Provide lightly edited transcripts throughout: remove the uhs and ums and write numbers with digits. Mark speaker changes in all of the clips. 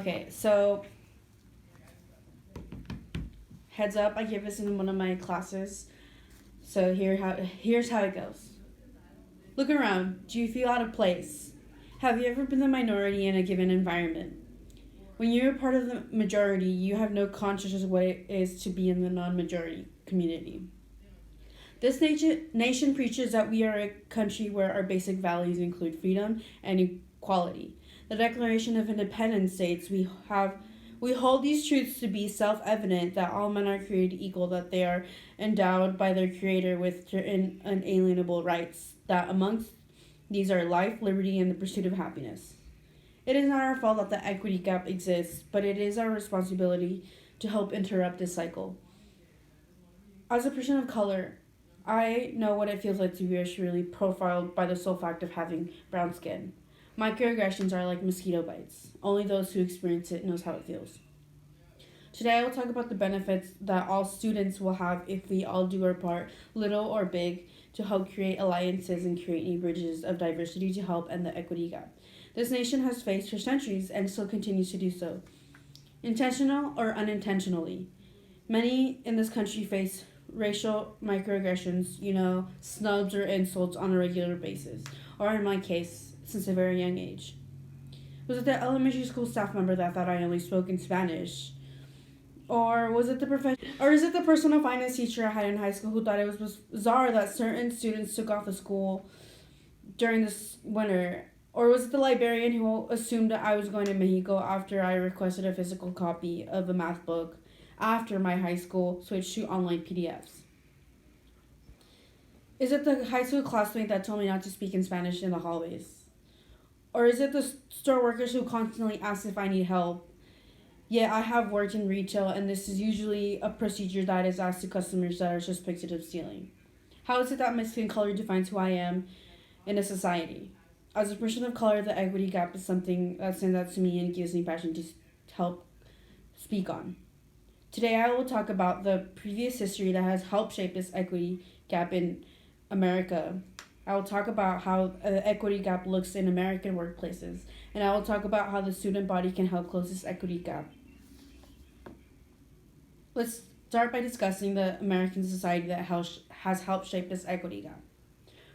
Speaker 1: Okay, so heads up, I gave this in one of my classes. So here's how it goes. Look around. Do you feel out of place? Have you ever been the minority in a given environment? When you're part of the majority, you have no consciousness of what it is to be in the non-majority community. This nation preaches that we are a country where our basic values include freedom and equality. The Declaration of Independence states we hold these truths to be self-evident that all men are created equal, that they are endowed by their Creator with certain unalienable rights, that amongst these are life, liberty, and the pursuit of happiness. It is not our fault that the equity gap exists, but it is our responsibility to help interrupt this cycle. As a person of color, I know what it feels like to be racially profiled by the sole fact of having brown skin. Microaggressions are like mosquito bites. Only those who experience it knows how it feels. Today I will talk about the benefits that all students will have if we all do our part, little or big, to help create alliances and create new bridges of diversity to help end the equity gap. This nation has faced for centuries and still continues to do so, intentional or unintentionally. Many in this country face racial microaggressions, snubs or insults on a regular basis, or in my case, since a very young age. Was it the elementary school staff member that thought I only spoke in Spanish? Or is it the personal finance teacher I had in high school who thought it was bizarre that certain students took off of school during this winter? Or was it the librarian who assumed that I was going to Mexico after I requested a physical copy of a math book after my high school switched to online PDFs? Is it the high school classmate that told me not to speak in Spanish in the hallways? Or is it the store workers who constantly ask if I need help? Yeah, I have worked in retail, and this is usually a procedure that is asked to customers that are suspected of stealing. How is it that my skin color defines who I am in a society? As a person of color, the equity gap is something that stands out to me and gives me passion to help speak on. Today I will talk about the previous history that has helped shape this equity gap in America. I will talk about how the equity gap looks in American workplaces, and I will talk about how the student body can help close this equity gap. Let's start by discussing the American society that has helped shape this equity gap.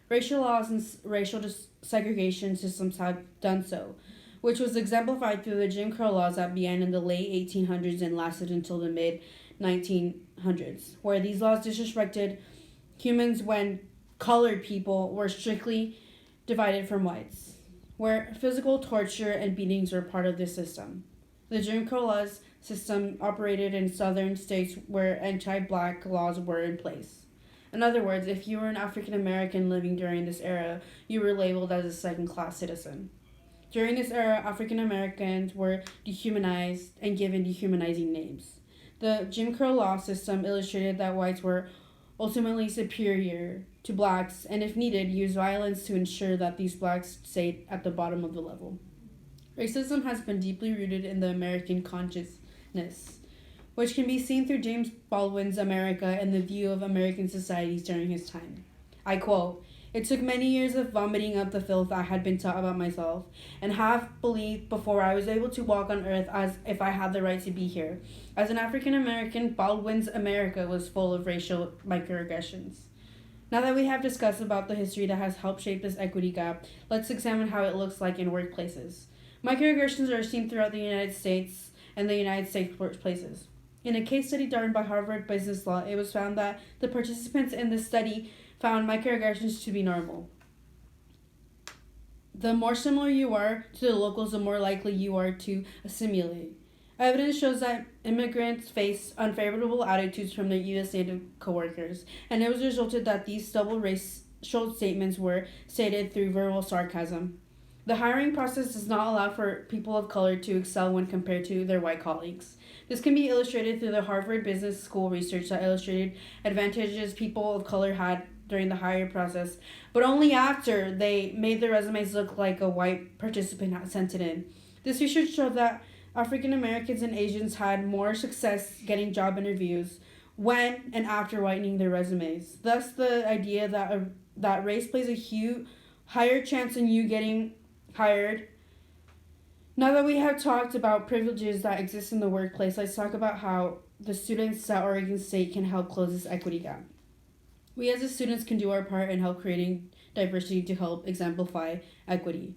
Speaker 1: Racial laws and racial segregation systems have done so, which was exemplified through the Jim Crow laws that began in the late 1800s and lasted until the mid 1900s, where these laws disrespected humans when colored people were strictly divided from whites, where physical torture and beatings were part of this system. The Jim Crow laws system operated in southern states where anti-black laws were in place. In other words, if you were an African American living during this era, you were labeled as a second-class citizen. During this era, African Americans were dehumanized and given dehumanizing names. The Jim Crow law system illustrated that whites were ultimately superior to blacks, and if needed, used violence to ensure that these blacks stayed at the bottom of the level. Racism has been deeply rooted in the American consciousness, which can be seen through James Baldwin's America and the view of American societies during his time. I quote, "It took many years of vomiting up the filth I had been taught about myself, and half believed before I was able to walk on earth as if I had the right to be here. As an African American, Baldwin's America was full of racial microaggressions." Now that we have discussed about the history that has helped shape this equity gap, let's examine how it looks like in workplaces. Microaggressions are seen throughout the United States and the United States workplaces. In a case study done by Harvard Business Law, it was found that the participants in this study found microaggressions to be normal. The more similar you are to the locals, the more likely you are to assimilate. Evidence shows that immigrants face unfavorable attitudes from their U.S. native coworkers, and it was resulted that these double racial statements were stated through verbal sarcasm. The hiring process does not allow for people of color to excel when compared to their white colleagues. This can be illustrated through the Harvard Business School research that illustrated advantages people of color had during the hiring process, but only after they made their resumes look like a white participant had sent it in. This research showed that African Americans and Asians had more success getting job interviews when and after whitening their resumes. Thus, the idea that race plays a higher chance in you getting hired Now that we have talked about privileges that exist in the workplace, let's talk about how the students at Oregon State can help close this equity gap. We as the students can do our part in help creating diversity to help exemplify equity.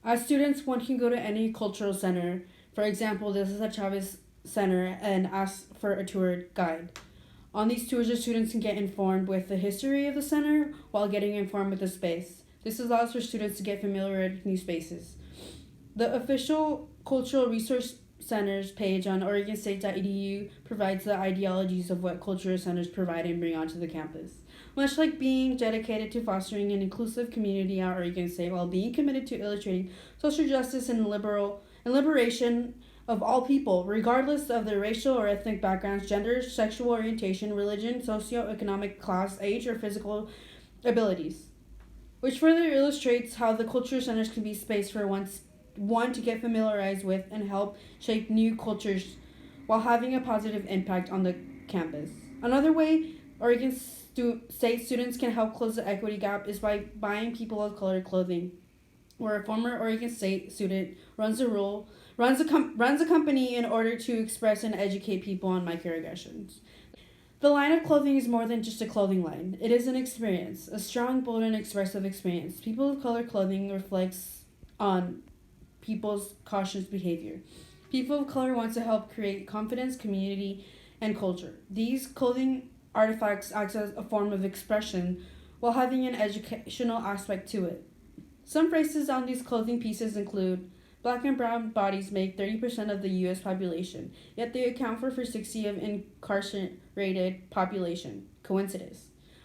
Speaker 1: As students, one can go to any cultural center, for example, this is a Chavez Center, and ask for a tour guide. On these tours, the students can get informed with the history of the center while getting informed with the space. This allows for students to get familiar with new spaces. The official Cultural Resource Centers page on OregonState.edu provides the ideologies of what cultural centers provide and bring onto the campus. Much like being dedicated to fostering an inclusive community at Oregon State while being committed to illustrating social justice and liberation of all people, regardless of their racial or ethnic backgrounds, gender, sexual orientation, religion, socioeconomic class, age, or physical abilities. Which further illustrates how the cultural centers can be space for one to get familiarized with and help shape new cultures while having a positive impact on the campus. Another way Oregon State students can help close the equity gap is by buying people of color clothing, where a former Oregon State student runs a company in order to express and educate people on microaggressions. The line of clothing is more than just a clothing line. It is an experience, a strong, bold, and expressive experience. People of color clothing reflects on people's cautious behavior. People of color want to help create confidence, community, and culture. These clothing artifacts act as a form of expression while having an educational aspect to it. Some phrases on these clothing pieces include, Black and brown bodies make 30% of the U.S. population, yet they account for 60% of incarcerated population. Coincidence?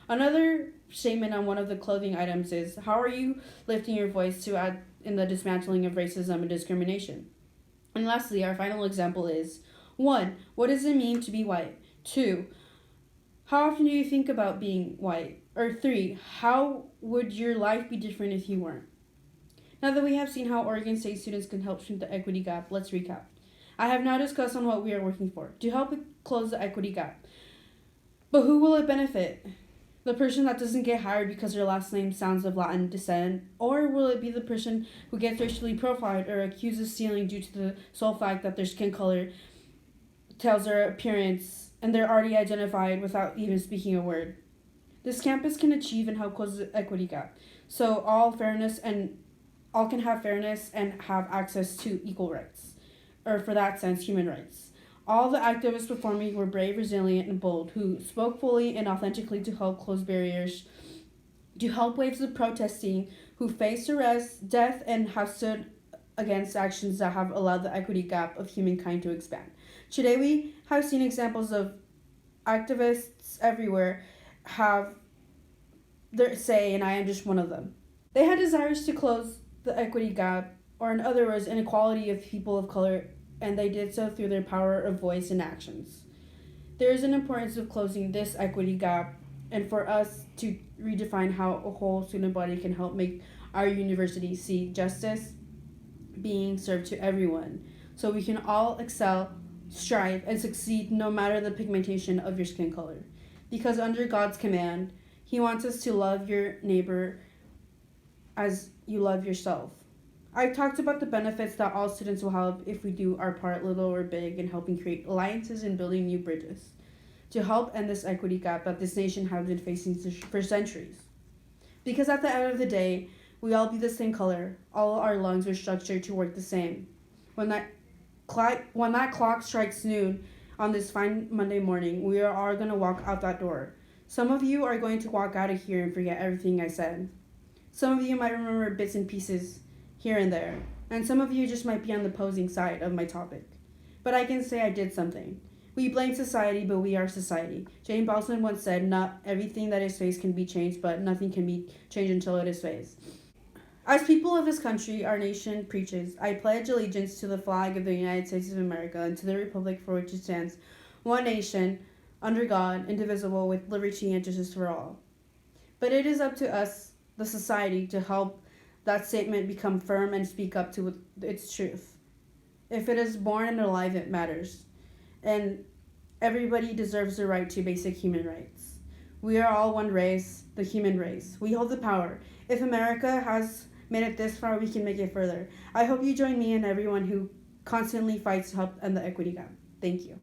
Speaker 1: Another statement on one of the clothing items is, how are you lifting your voice to add in the dismantling of racism and discrimination? And lastly, our final example is, 1. What does it mean to be white? 2. How often do you think about being white? Or 3. How would your life be different if you weren't? Now that we have seen how Oregon State students can help shrink the equity gap, let's recap. I have now discussed on what we are working for to help close the equity gap. But who will it benefit? The person that doesn't get hired because their last name sounds of Latin descent? Or will it be the person who gets racially profiled or accused of stealing due to the sole fact that their skin color tells their appearance and they're already identified without even speaking a word? This campus can achieve and help close the equity gap, so all can have fairness and have access to equal rights, or for that sense, human rights. All the activists performing were brave, resilient, and bold, who spoke fully and authentically to help close barriers, to help waves of protesting, who faced arrest, death, and have stood against actions that have allowed the equity gap of humankind to expand. Today we have seen examples of activists everywhere have their say, and I am just one of them. They had desires to close the equity gap, or in other words, inequality of people of color, and they did so through their power of voice and actions. There is an importance of closing this equity gap, and for us to redefine how a whole student body can help make our university see justice being served to everyone, so we can all excel, strive, and succeed no matter the pigmentation of your skin color. Because under God's command, He wants us to love your neighbor as you love yourself. I talked about the benefits that all students will have if we do our part, little or big, in helping create alliances and building new bridges to help end this equity gap that this nation has been facing for centuries. Because at the end of the day, we all be the same color. All our lungs are structured to work the same. When that clock strikes noon on this fine Monday morning, we are all going to walk out that door. Some of you are going to walk out of here and forget everything I said. Some of you might remember bits and pieces here and there, and some of you just might be on the opposing side of my topic. But I can say I did something. We blame society, but we are society. Jane Boston once said, not everything that is faced can be changed, but nothing can be changed until it is faced. As people of this country, our nation preaches, I pledge allegiance to the flag of the United States of America and to the republic for which it stands, one nation, under God, indivisible, with liberty and justice for all. But it is up to us, the society, to help that statement become firm and speak up to its truth. If it is born and alive, it matters. And everybody deserves the right to basic human rights. We are all one race, the human race. We hold the power. If America has made it this far, we can make it further. I hope you join me and everyone who constantly fights to help end the equity gap. Thank you.